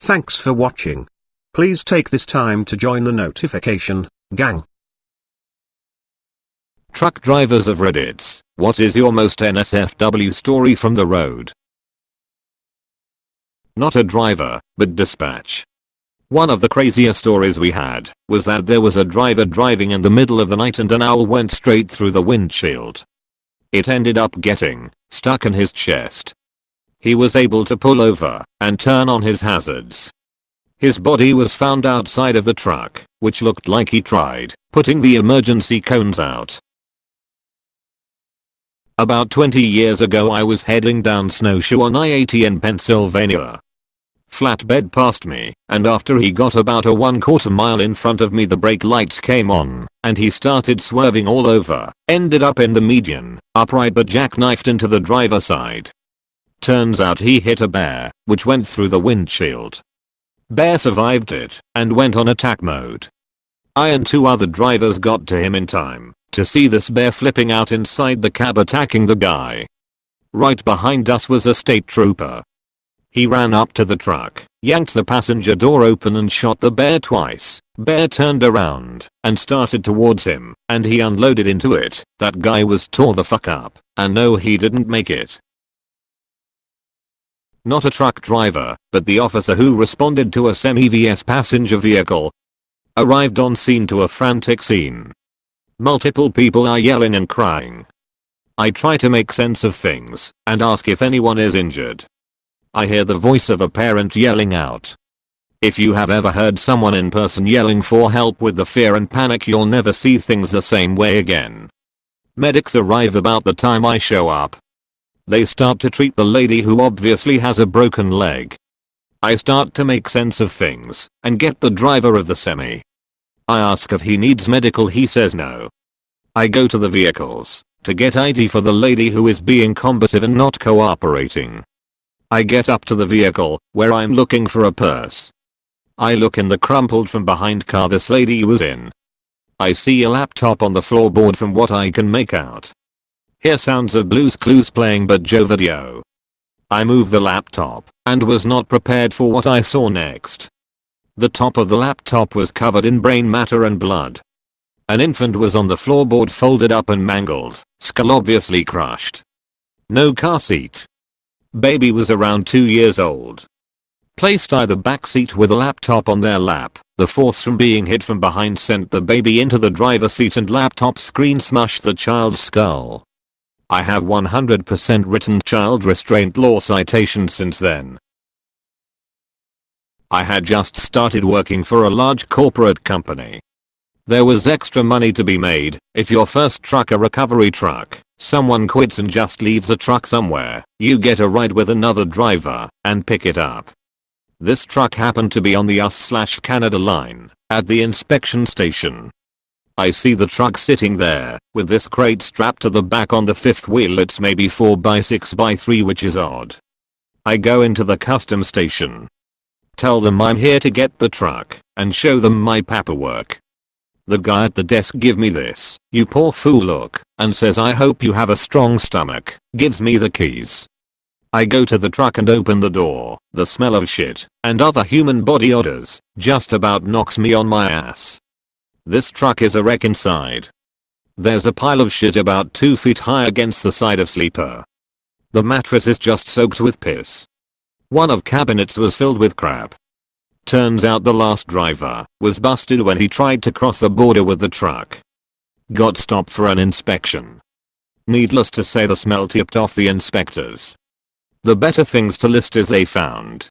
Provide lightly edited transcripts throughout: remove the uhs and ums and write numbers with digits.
Thanks for watching. Please take this time to join the notification gang. Truck drivers of Reddit, what is your most NSFW story from the road? Not a driver, but dispatch. One of the crazier stories we had was that there was a driver driving in the middle of the night and an owl went straight through the windshield. It ended up getting stuck in his chest. He was able to pull over and turn on his hazards. His body was found outside of the truck, which looked like he tried putting the emergency cones out. About 20 years ago I was heading down Snowshoe on I-80 in Pennsylvania. Flatbed passed me, and after he got about a 1/4 mile in front of me the brake lights came on, and he started swerving all over, ended up in the median, upright but jackknifed into the driver's side. Turns out he hit a bear, which went through the windshield. Bear survived it, and went on attack mode. I and 2 other drivers got to him in time to see this bear flipping out inside the cab attacking the guy. Right behind us was a state trooper. He ran up to the truck, yanked the passenger door open and shot the bear twice. Bear turned around and started towards him, and he unloaded into it. That guy was tore the fuck up, and no, he didn't make it. Not a truck driver, but the officer who responded to a semi-VS passenger vehicle arrived on scene to a frantic scene. Multiple people are yelling and crying. I try to make sense of things and ask if anyone is injured. I hear the voice of a parent yelling out. If you have ever heard someone in person yelling for help with the fear and panic, you'll never see things the same way again. Medics arrive about the time I show up. They start to treat the lady who obviously has a broken leg. I start to make sense of things and get the driver of the semi. I ask if he needs medical, he says no. I go to the vehicles to get ID for the lady who is being combative and not cooperating. I get up to the vehicle where I'm looking for a purse. I look in the crumpled from behind car this lady was in. I see a laptop on the floorboard from what I can make out. Hear sounds of Blue's Clues playing but Joe video. I move the laptop and was not prepared for what I saw next. The top of the laptop was covered in brain matter and blood. An infant was on the floorboard folded up and mangled, skull obviously crushed. No car seat. Baby was around 2 years old. Placed by the back seat with a laptop on their lap. The force from being hit from behind sent the baby into the driver's seat and laptop screen smashed the child's skull. I have 100% written child restraint law citations since then. I had just started working for a large corporate company. There was extra money to be made if your first truck a recovery truck. Someone quits and just leaves a truck somewhere, you get a ride with another driver and pick it up. This truck happened to be on the US/Canada line at the inspection station. I see the truck sitting there with this crate strapped to the back on the 5th wheel. It's maybe 4x6x3, which is odd. I go into the custom station. Tell them I'm here to get the truck and show them my paperwork. The guy at the desk give me this "you poor fool" look and says I hope you have a strong stomach, gives me the keys. I go to the truck and open the door. The smell of shit and other human body odors just about knocks me on my ass. This truck is a wreck inside. There's a pile of shit about 2 feet high against the side of sleeper. The mattress is just soaked with piss. One of cabinets was filled with crap. Turns out the last driver was busted when he tried to cross the border with the truck. Got stopped for an inspection. Needless to say, the smell tipped off the inspectors. The better things to list is they found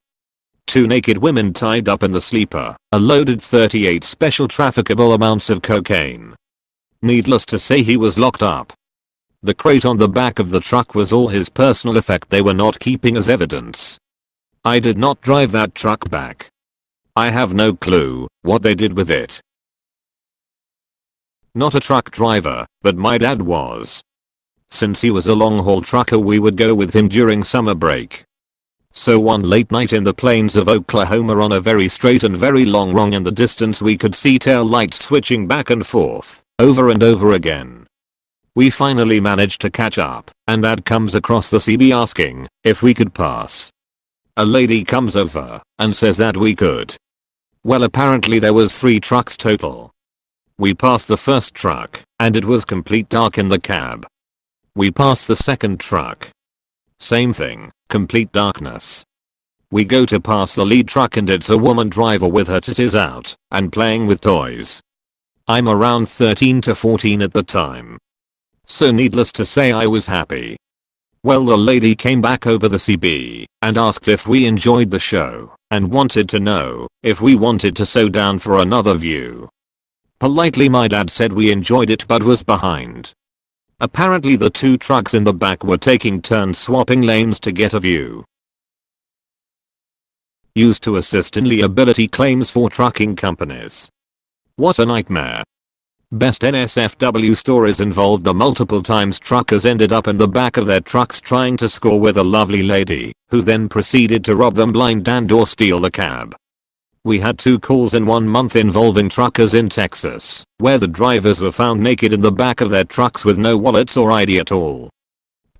2 naked women tied up in the sleeper, a loaded 38 special trafficable amounts of cocaine. Needless to say, he was locked up. The crate on the back of the truck was all his personal effect they were not keeping as evidence. I did not drive that truck back. I have no clue what they did with it. Not a truck driver, but my dad was. Since he was a long-haul trucker, we would go with him during summer break. So one late night in the plains of Oklahoma, on a very straight and very long run in the distance, we could see tail lights switching back and forth, over and over again. We finally managed to catch up, and Dad comes across the CB asking if we could pass. A lady comes over and says that we could. Well, apparently there was 3 trucks total. We passed the first truck and it was complete dark in the cab. We passed the second truck. Same thing, complete darkness. We go to pass the lead truck and it's a woman driver with her titties out and playing with toys. I'm around 13 to 14 at the time. So needless to say I was happy. Well, the lady came back over the CB and asked if we enjoyed the show and wanted to know if we wanted to sew down for another view. Politely my dad said we enjoyed it but was behind. Apparently the 2 trucks in the back were taking turns swapping lanes to get a view. Used to assist in liability claims for trucking companies. What a nightmare. Best NSFW stories involved the multiple times truckers ended up in the back of their trucks trying to score with a lovely lady, who then proceeded to rob them blind and or steal the cab. We had 2 calls in 1 month involving truckers in Texas, where the drivers were found naked in the back of their trucks with no wallets or ID at all.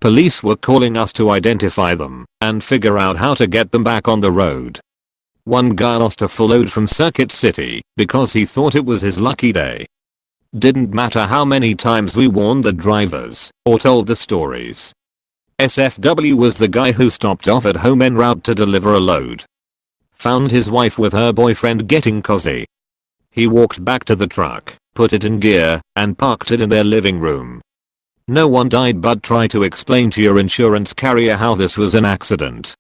Police were calling us to identify them and figure out how to get them back on the road. One guy lost a full load from Circuit City because he thought it was his lucky day. Didn't matter how many times we warned the drivers or told the stories. SFW was the guy who stopped off at home en route to deliver a load. Found his wife with her boyfriend getting cozy. He walked back to the truck, put it in gear, and parked it in their living room. No one died, but try to explain to your insurance carrier how this was an accident.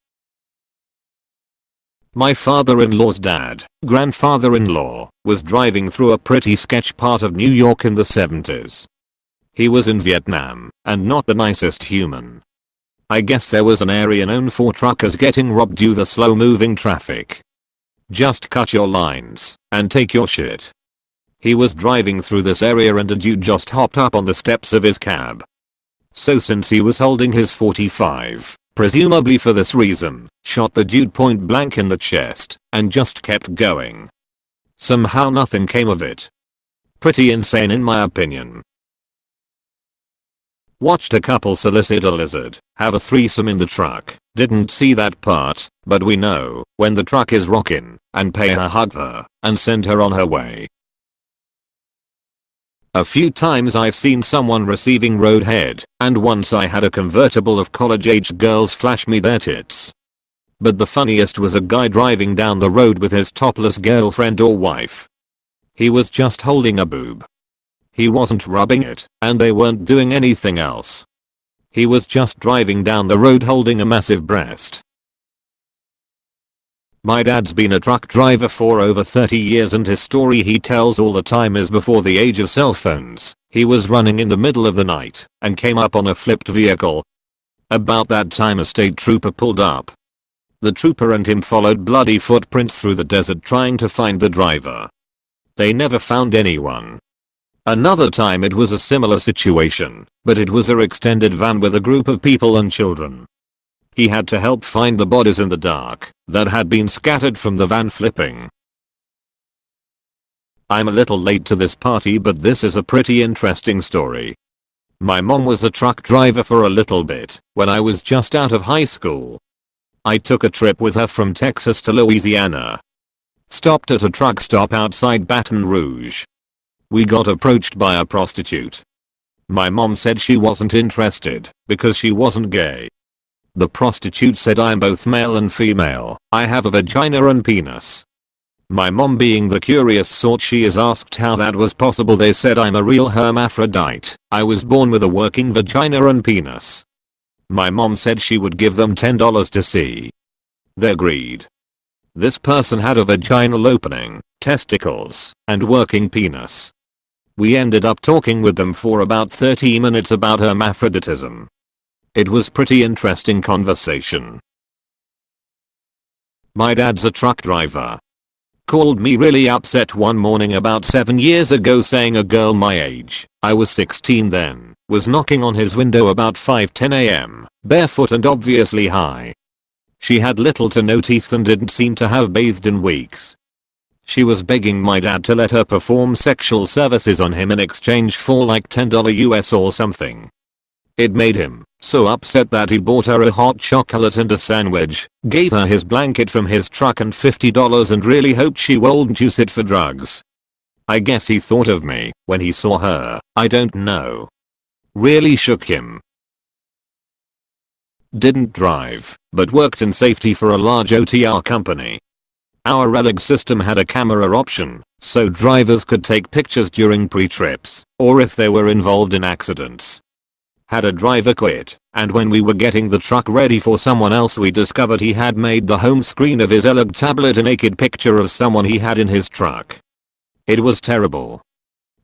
My father-in-law's dad, grandfather-in-law, was driving through a pretty sketch part of New York in the 70s. He was in Vietnam, and not the nicest human. I guess there was an area known for truckers getting robbed due to slow moving traffic. Just cut your lines and take your shit. He was driving through this area and a dude just hopped up on the steps of his cab. So since he was holding his .45, presumably for this reason, shot the dude point blank in the chest and just kept going. Somehow nothing came of it. Pretty insane in my opinion. Watched a couple solicit a lizard have a threesome in the truck. Didn't see that part, but we know when the truck is rockin' and pay her, hug her, and send her on her way. A few times I've seen someone receiving roadhead, and once I had a convertible of college-aged girls flash me their tits. But the funniest was a guy driving down the road with his topless girlfriend or wife. He was just holding a boob. He wasn't rubbing it, and they weren't doing anything else. He was just driving down the road holding a massive breast. My dad's been a truck driver for over 30 years and his story he tells all the time is before the age of cell phones. He was running in the middle of the night and came up on a flipped vehicle. About that time a state trooper pulled up. The trooper and him followed bloody footprints through the desert trying to find the driver. They never found anyone. Another time it was a similar situation, but it was a extended van with a group of people and children. He had to help find the bodies in the dark that had been scattered from the van flipping. I'm a little late to this party, but this is a pretty interesting story. My mom was a truck driver for a little bit when I was just out of high school. I took a trip with her from Texas to Louisiana. Stopped at a truck stop outside Baton Rouge. We got approached by a prostitute. My mom said she wasn't interested because she wasn't gay. The prostitute said, I'm both male and female. I have a vagina and penis. My mom, being the curious sort she is, asked how that was possible. They said, I'm a real hermaphrodite. I was born with a working vagina and penis. My mom said she would give them $10 to see. They agreed. This person had a vaginal opening, testicles, and working penis. We ended up talking with them for about 30 minutes about hermaphroditism. It was pretty interesting conversation. My dad's a truck driver. Called me really upset one morning about 7 years ago saying a girl my age, I was 16 then, was knocking on his window about 5:10 am, barefoot and obviously high. She had little to no teeth and didn't seem to have bathed in weeks. She was begging my dad to let her perform sexual services on him in exchange for like $10 US or something. It made him So upset that he bought her a hot chocolate and a sandwich, gave her his blanket from his truck and $50 and really hoped she wouldn't use it for drugs. I guess he thought of me when he saw her, I don't know. Really shook him. Didn't drive, but worked in safety for a large OTR company. Our releg system had a camera option, so drivers could take pictures during pre-trips, or if they were involved in accidents. Had a driver quit, and when we were getting the truck ready for someone else we discovered he had made the home screen of his LG tablet a naked picture of someone he had in his truck. It was terrible.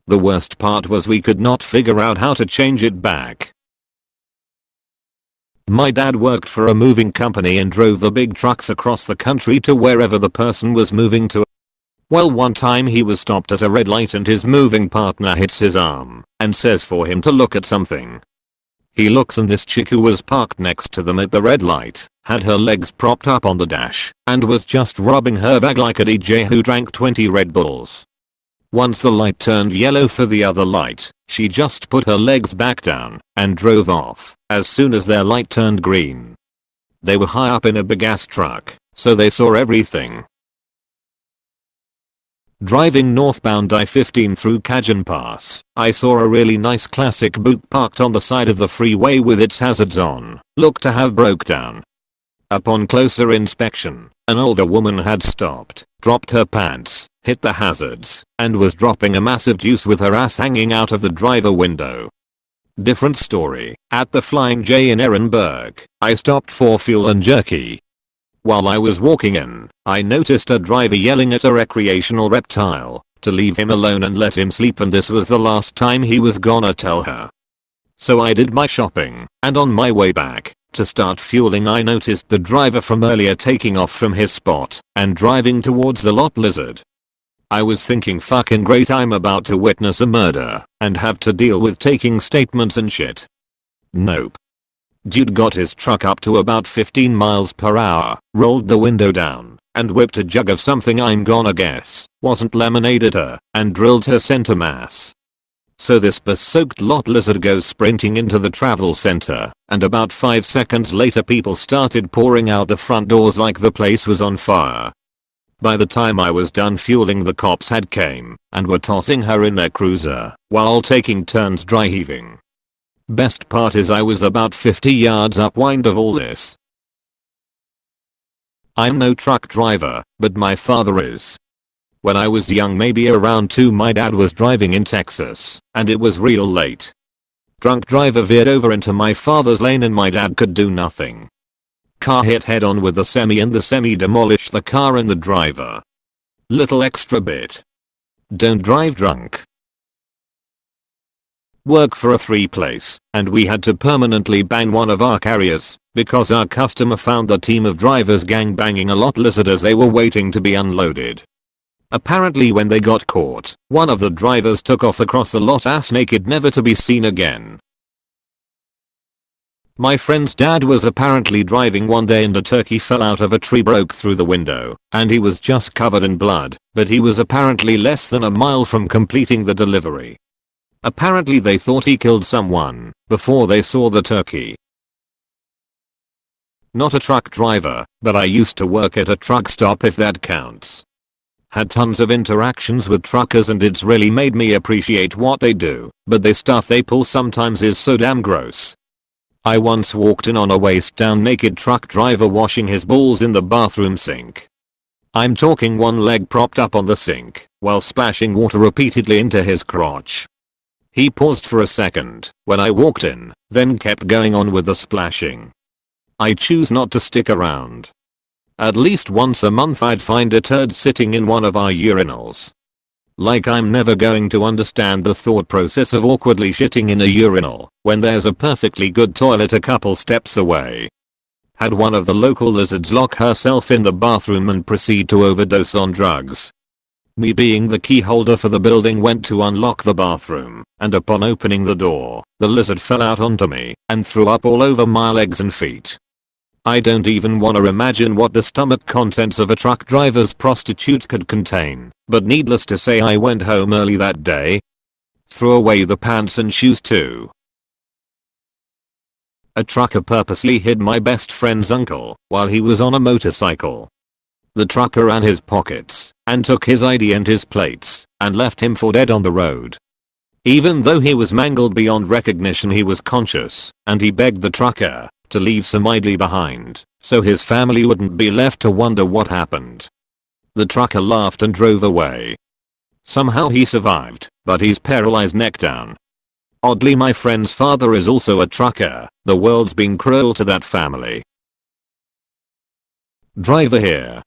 The worst part was we could not figure out how to change it back. My dad worked for a moving company and drove the big trucks across the country to wherever the person was moving to. Well, one time he was stopped at a red light and his moving partner hits his arm and says for him to look at something. He looks and this chick who was parked next to them at the red light had her legs propped up on the dash and was just rubbing her back like a DJ who drank 20 Red Bulls. Once the light turned yellow for the other light, she just put her legs back down and drove off as soon as their light turned green. They were high up in a big ass truck, so they saw everything. Driving northbound I-15 through Cajun Pass, I saw a really nice classic Buick parked on the side of the freeway with its hazards on, looked to have broke down. Upon closer inspection, an older woman had stopped, dropped her pants, hit the hazards, and was dropping a massive deuce with her ass hanging out of the driver window. Different story, at the Flying J in Ehrenberg, I stopped for fuel and jerky. While I was walking in, I noticed a driver yelling at a recreational reptile to leave him alone and let him sleep, and this was the last time he was gonna tell her. So I did my shopping, and on my way back to start fueling I noticed the driver from earlier taking off from his spot and driving towards the lot lizard. I was thinking fucking great, I'm about to witness a murder and have to deal with taking statements and shit. Nope. Dude got his truck up to about 15 miles per hour, rolled the window down, and whipped a jug of something I'm gonna guess wasn't lemonade at her, and drilled her center mass. So this bus-soaked lot lizard goes sprinting into the travel center, and about 5 seconds later people started pouring out the front doors like the place was on fire. By the time I was done fueling, the cops had came and were tossing her in their cruiser while taking turns dry heaving. Best part is I was about 50 yards upwind of all this. I'm no truck driver, but my father is. When I was young, maybe around 2, my dad was driving in Texas, and it was real late. Drunk driver veered over into my father's lane and my dad could do nothing. Car hit head on with the semi and the semi demolished the car and the driver. Little extra bit. Don't drive drunk. Work for a free place, and we had to permanently ban one of our carriers because our customer found the team of drivers gangbanging a lot lizard as they were waiting to be unloaded. Apparently when they got caught, one of the drivers took off across the lot ass naked, never to be seen again. My friend's dad was apparently driving one day and a turkey fell out of a tree, broke through the window, and he was just covered in blood, but he was apparently less than a mile from completing the delivery. Apparently they thought he killed someone before they saw the turkey. Not a truck driver, but I used to work at a truck stop, if that counts. Had tons of interactions with truckers and it's really made me appreciate what they do, but the stuff they pull sometimes is so damn gross. I once walked in on a waist down naked truck driver washing his balls in the bathroom sink. I'm talking one leg propped up on the sink while splashing water repeatedly into his crotch. He paused for a second when I walked in, then kept going on with the splashing. I choose not to stick around. At least once a month I'd find a turd sitting in one of our urinals. Like I'm never going to understand the thought process of awkwardly shitting in a urinal when there's a perfectly good toilet a couple steps away. Had one of the local lizards lock herself in the bathroom and proceed to overdose on drugs. Me, being the key holder for the building, went to unlock the bathroom, and upon opening the door, the lizard fell out onto me and threw up all over my legs and feet. I don't even wanna imagine what the stomach contents of a truck driver's prostitute could contain, but needless to say I went home early that day. Threw away the pants and shoes too. A trucker purposely hid my best friend's uncle while he was on a motorcycle. The trucker ran his pockets and took his ID and his plates and left him for dead on the road. Even though he was mangled beyond recognition, he was conscious and he begged the trucker to leave some ID behind so his family wouldn't be left to wonder what happened. The trucker laughed and drove away. Somehow he survived, but he's paralyzed neck down. Oddly, my friend's father is also a trucker. The world's been cruel to that family. Driver here.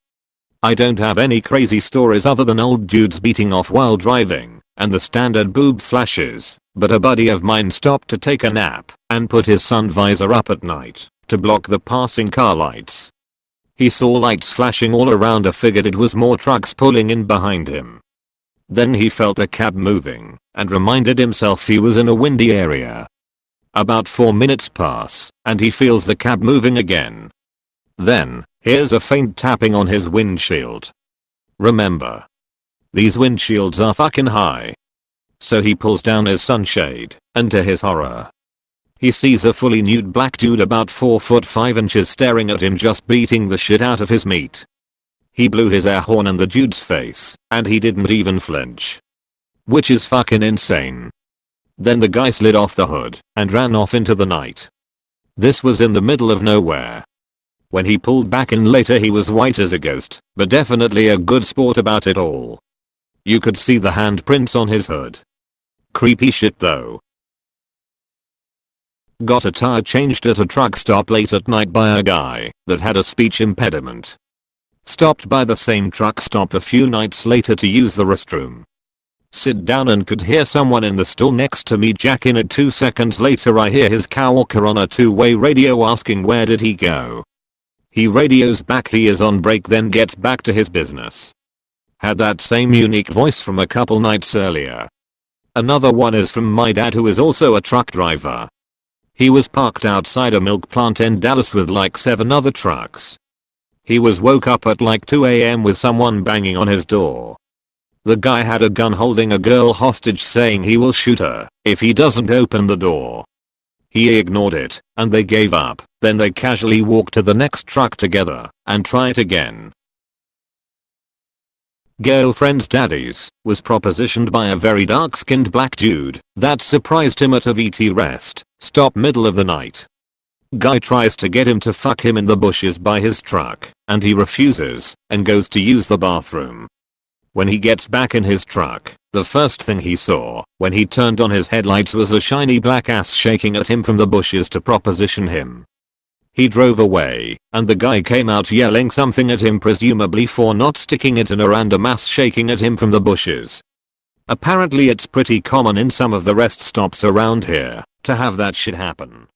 I don't have any crazy stories other than old dudes beating off while driving and the standard boob flashes, but a buddy of mine stopped to take a nap and put his sun visor up at night to block the passing car lights. He saw lights flashing all around and figured it was more trucks pulling in behind him. Then he felt a cab moving and reminded himself he was in a windy area. About 4 minutes pass and he feels the cab moving again. Then, here's a faint tapping on his windshield. Remember, these windshields are fucking high. So he pulls down his sunshade, and to his horror, he sees a fully nude black dude about 4 foot 5 inches staring at him, just beating the shit out of his meat. He blew his air horn in the dude's face, and he didn't even flinch. Which is fucking insane. Then the guy slid off the hood and ran off into the night. This was in the middle of nowhere. When he pulled back in later, he was white as a ghost, but definitely a good sport about it all. You could see the handprints on his hood. Creepy shit though. Got a tire changed at a truck stop late at night by a guy that had a speech impediment. Stopped by the same truck stop a few nights later to use the restroom. Sit down and could hear someone in the stall next to me jack in it. 2 seconds later I hear his coworker on a two-way radio asking where did he go. He radios back he is on break, then gets back to his business. Had that same unique voice from a couple nights earlier. Another one is from my dad, who is also a truck driver. He was parked outside a milk plant in Dallas with like 7 other trucks. He was woke up at like 2 AM with someone banging on his door. The guy had a gun holding a girl hostage, saying he will shoot her if he doesn't open the door. He ignored it, and they gave up. Then they casually walked to the next truck together and try it again. Girlfriend's daddy's was propositioned by a very dark-skinned black dude that surprised him at a VT rest stop middle of the night. Guy tries to get him to fuck him in the bushes by his truck, and he refuses and goes to use the bathroom. When he gets back in his truck, the first thing he saw when he turned on his headlights was a shiny black ass shaking at him from the bushes to proposition him. He drove away, and the guy came out yelling something at him, presumably for not sticking it in a random ass shaking at him from the bushes. Apparently it's pretty common in some of the rest stops around here to have that shit happen.